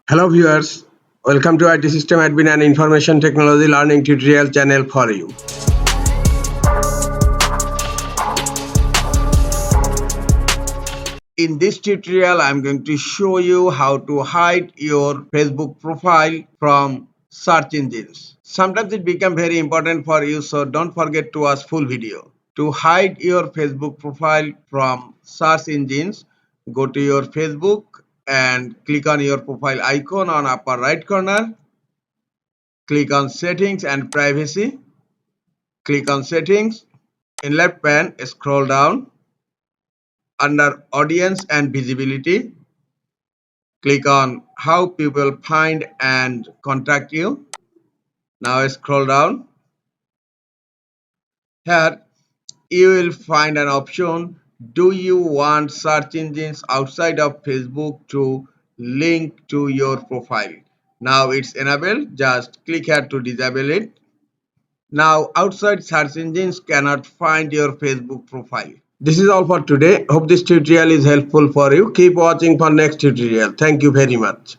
Hello viewers, welcome to IT System Admin and Information Technology Learning Tutorial channel for you. In this tutorial, I'm going to show you how to hide your Facebook profile from search engines. Sometimes it becomes very important for you, so don't forget to watch full video. To hide your Facebook profile from search engines, go to your Facebook and click on your profile icon on upper right corner. Click on Settings and Privacy. Click on Settings. In left pane, scroll down. Under Audience and Visibility, click on How People Find and Contact You. Now scroll down. Here you will find an option. Do you want search engines outside of Facebook to link to your profile? Now it's enabled. Just click here to disable it. Now, outside search engines cannot find your Facebook profile. This is all for today. Hope this tutorial is helpful for you. Keep watching for next tutorial. Thank you very much.